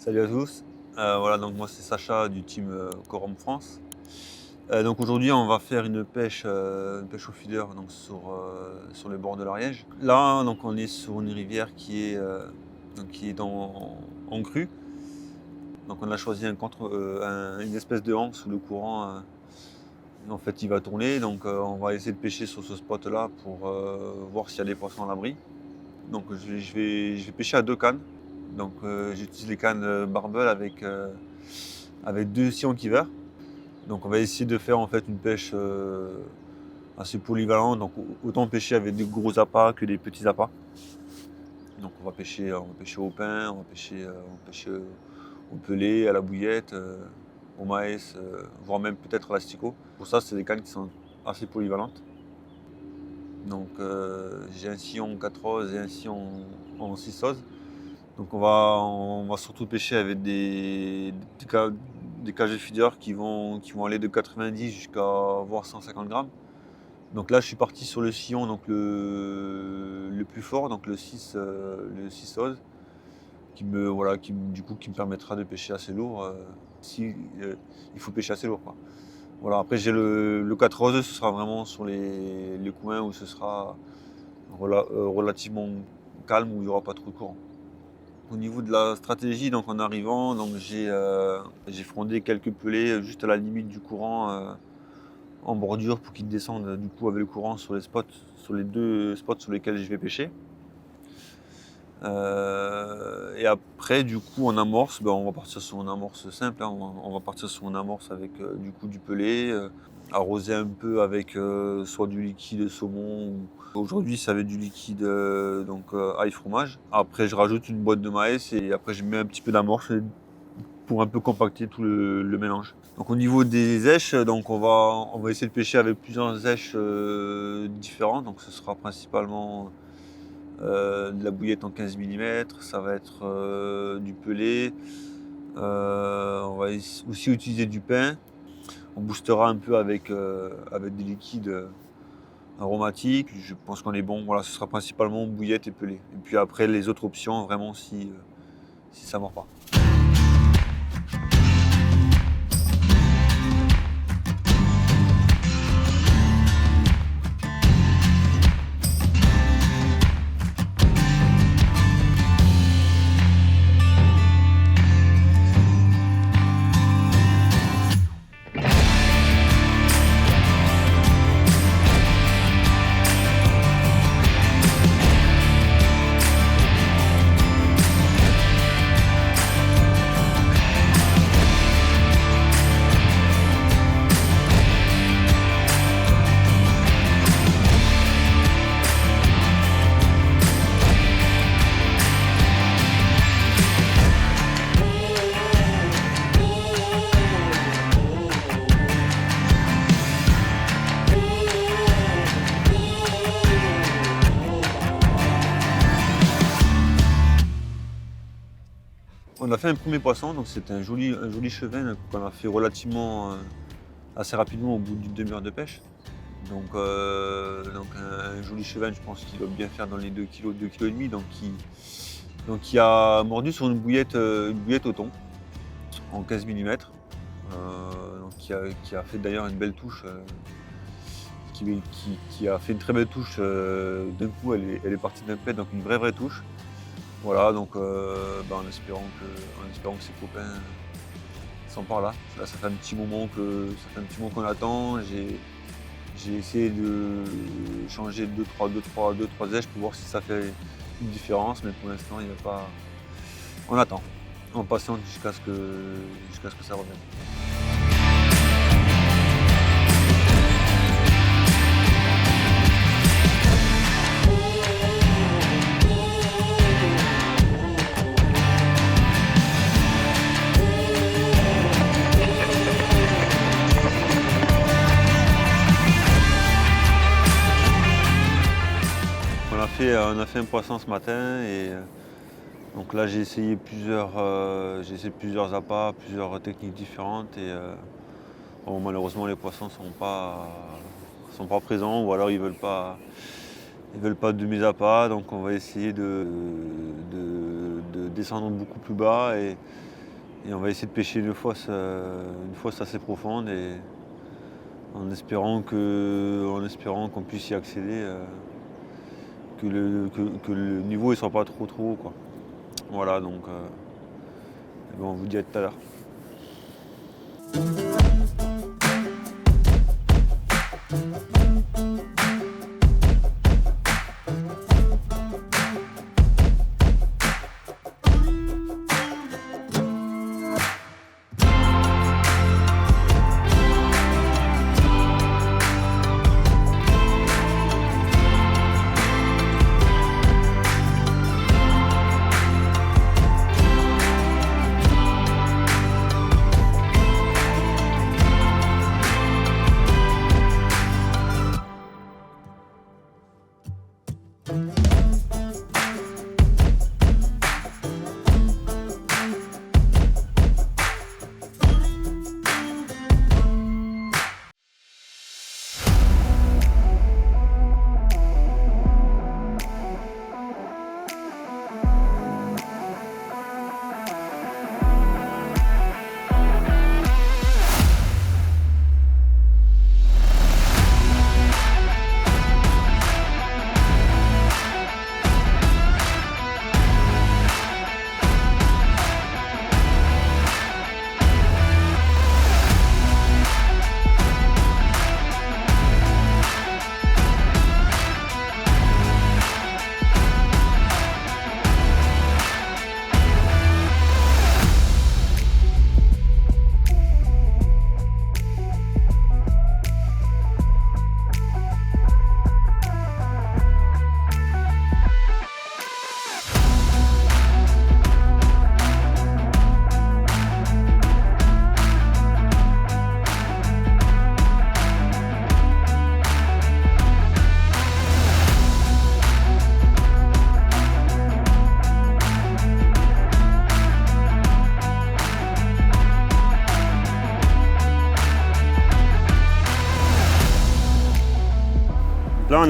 Salut à tous. Voilà, donc moi c'est Sacha du team Corum France. Donc aujourd'hui on va faire une pêche au feeder donc sur les bords de l'Ariège. Là donc on est sur une rivière qui est en crue. Donc on a choisi une espèce de hanse où le courant en fait il va tourner. Donc on va essayer de pêcher sur ce spot là pour voir s'il y a des poissons à l'abri. Donc je vais pêcher à deux cannes. Donc j'utilise les cannes barbel avec deux sillons Kiver. Donc on va essayer de faire en fait une pêche assez polyvalente. Donc autant pêcher avec des gros appâts que des petits appâts. Donc on va pêcher au pain, on va pêcher au pelé, à la bouillette, au maïs, voire même peut-être à l'asticot. Pour ça c'est des cannes qui sont assez polyvalentes. Donc j'ai un sillon 4 oses et un sillon en 6 oses. Donc on va surtout pêcher avec des cages de feeder qui vont aller de 90 jusqu'à voire 150 grammes. Donc là je suis parti sur le sillon donc le plus fort, donc le 6 oses, qui me permettra de pêcher assez lourd si il faut pêcher assez lourd, quoi. Voilà, après j'ai le 4 oses, ce sera vraiment sur les coins où ce sera relativement calme, où il n'y aura pas trop de courant. Au niveau de la stratégie, donc en arrivant, donc j'ai frondé quelques pelés juste à la limite du courant en bordure pour qu'ils descendent du coup avec le courant sur les deux spots sur lesquels je vais pêcher. Et après du coup en amorce, on va partir sur une amorce simple, hein. On va partir sur une amorce avec du coup du pelé, arroser un peu avec soit du liquide saumon ou aujourd'hui ça va être du liquide ail fromage. Après je rajoute une boîte de maïs et après je mets un petit peu d'amorce pour un peu compacter tout le mélange. Donc au niveau des èches, donc on va essayer de pêcher avec plusieurs èches différentes. Donc ce sera principalement de la bouillette en 15 mm, ça va être du pelé. On va aussi utiliser du pain. On boostera un peu avec des liquides aromatiques. Je pense qu'on est bon. Voilà, ce sera principalement bouillette et pelé. Et puis après les autres options, vraiment si ça ne mord pas. On a fait un premier poisson, donc c'était un joli chevin qu'on a fait relativement assez rapidement au bout d'une demi-heure de pêche. Donc un joli chevin, je pense qu'il doit bien faire dans les 2 kg, 2 kg et demi, donc qui a mordu sur une bouillette au thon en 15 mm, qui a fait d'ailleurs une belle touche, qui a fait une très belle touche d'un coup, elle est partie d'un pet, donc une vraie touche. Voilà, donc en espérant que ses copains sont par là. Là, ça fait un petit moment qu'on attend. J'ai essayé de changer 2-3 èches pour voir si ça fait une différence, mais pour l'instant, il n'y a pas. On attend. On patiente jusqu'à ce que ça revienne. On a fait un poisson ce matin et donc là j'ai essayé plusieurs appâts, plusieurs techniques différentes et malheureusement les poissons sont pas présents ou alors ils veulent pas de mes appâts, donc on va essayer de descendre beaucoup plus bas Et on va essayer de pêcher une fosse assez profonde et en espérant qu'on puisse y accéder, que le niveau ne soit pas trop haut, quoi. Voilà, donc on vous dit à tout à l'heure. Là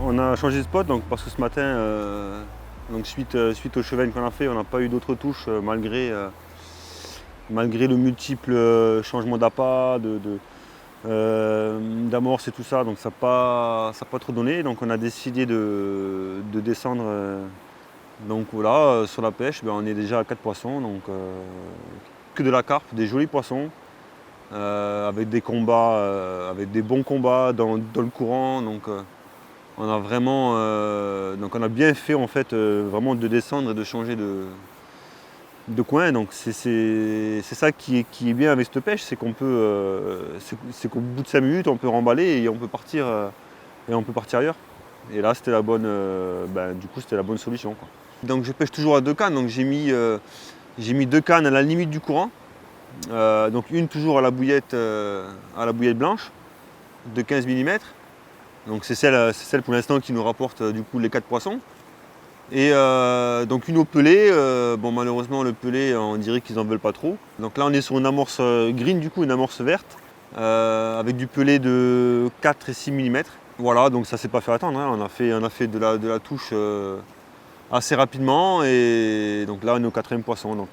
on a changé de spot donc, parce que ce matin, donc suite au chevaline qu'on a fait, on n'a pas eu d'autres touches malgré le multiple changement d'appât, d'amorce et tout ça, donc ça n'a pas trop donné. Donc on a décidé de descendre. Donc voilà, sur la pêche, on est déjà à 4 poissons, donc que de la carpe, des jolis poissons. Avec des combats, avec des bons combats dans le courant. Donc on a vraiment donc on a bien fait en fait vraiment de descendre et de changer de coin. Donc c'est ça qui est bien avec cette pêche, c'est qu'on peut c'est qu'au bout de 5 minutes on peut remballer et on peut partir ailleurs. Et là c'était la bonne du coup c'était la bonne solution, quoi. Donc je pêche toujours à 2 cannes, donc j'ai mis 2 cannes à la limite du courant. Donc une toujours à la bouillette blanche de 15 mm. Donc c'est celle pour l'instant qui nous rapporte du coup les 4 poissons. Et donc une au pelé. Bon malheureusement le pelé on dirait qu'ils n'en veulent pas trop. Donc là on est sur une amorce green, du coup une amorce verte avec du pelé de 4 et 6 mm. Voilà, donc ça s'est pas fait attendre, hein. On a fait de la touche assez rapidement et donc là on est au 4e poisson. Donc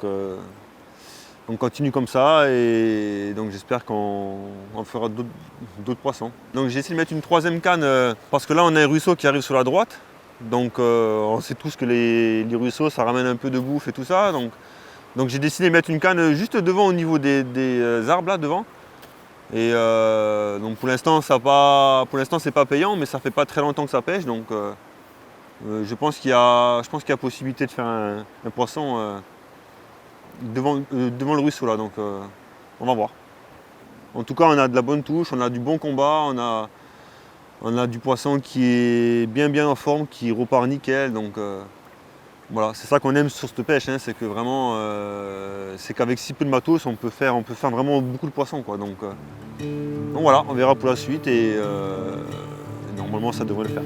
on continue comme ça et donc j'espère qu'on fera d'autres poissons. Donc j'ai essayé de mettre une 3e canne parce que là on a un ruisseau qui arrive sur la droite. Donc on sait tous que les ruisseaux ça ramène un peu de bouffe et tout ça. Donc j'ai décidé de mettre une canne juste devant au niveau des arbres là devant. Et donc pour l'instant c'est pas payant, mais ça fait pas très longtemps que ça pêche. Donc je pense qu'il y a possibilité de faire un poisson devant le ruisseau là, donc on va voir. En tout cas on a de la bonne touche, on a du bon combat, on a du poisson qui est bien en forme, qui repart nickel, donc voilà, c'est ça qu'on aime sur cette pêche, hein, c'est que vraiment c'est qu'avec si peu de matos on peut faire vraiment beaucoup de poissons, quoi. Donc voilà, on verra pour la suite et normalement ça devrait le faire.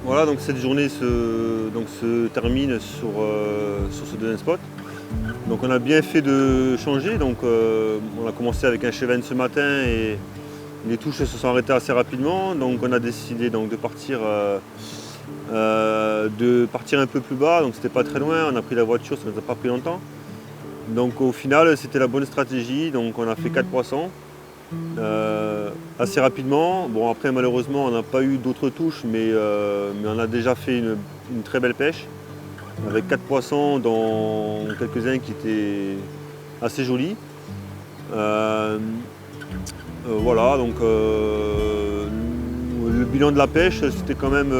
Voilà, donc cette journée se termine sur ce deuxième spot. Donc on a bien fait de changer, donc on a commencé avec un chevenne ce matin et les touches se sont arrêtées assez rapidement, donc on a décidé donc, de partir un peu plus bas, donc c'était pas très loin, on a pris la voiture, ça nous a pas pris longtemps. Donc au final c'était la bonne stratégie, donc on a fait 4 poissons assez rapidement. Bon après malheureusement on n'a pas eu d'autres touches, mais on a déjà fait une très belle pêche avec 4 poissons dont quelques-uns qui étaient assez jolis. Voilà, donc le bilan de la pêche, c'était quand même,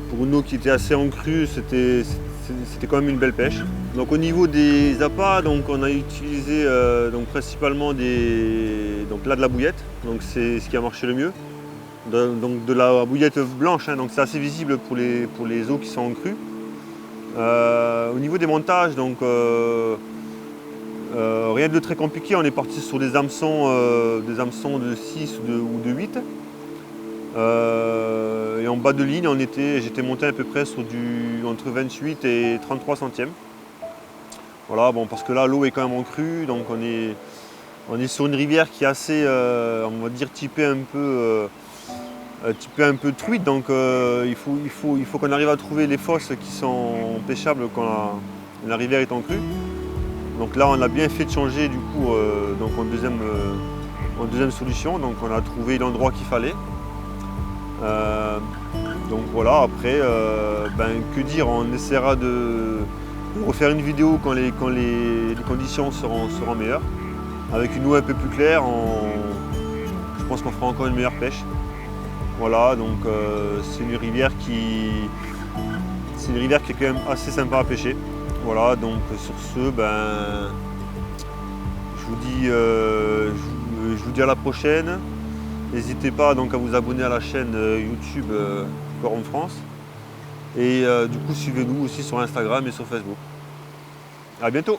pour une eau qui était assez en crue, c'était quand même une belle pêche. Donc au niveau des appâts, donc on a utilisé donc principalement donc là de la bouillette, donc c'est ce qui a marché le mieux. Donc de la bouillette blanche, hein, donc c'est assez visible pour les eaux qui sont en crue. Au niveau des montages, donc rien de très compliqué, on est parti sur des hameçons de 6 ou de 8. Et en bas de ligne, j'étais monté à peu près sur entre 28 et 33 centièmes. Voilà, bon, parce que là, l'eau est quand même en crue, donc on est sur une rivière qui est assez, on va dire, typée un peu truite. Donc il faut qu'on arrive à trouver les fosses qui sont pêchables quand la rivière est en crue. Donc là, on a bien fait de changer du coup donc en deuxième solution. Donc on a trouvé l'endroit qu'il fallait. Donc voilà, après, que dire, on essaiera de refaire une vidéo quand les conditions seront meilleures. Avec une eau un peu plus claire, je pense qu'on fera encore une meilleure pêche. Voilà, donc c'est une rivière qui est quand même assez sympa à pêcher. Voilà, donc sur ce, je vous dis à la prochaine. N'hésitez pas donc à vous abonner à la chaîne YouTube Corum France. Et du coup, suivez-nous aussi sur Instagram et sur Facebook. À bientôt!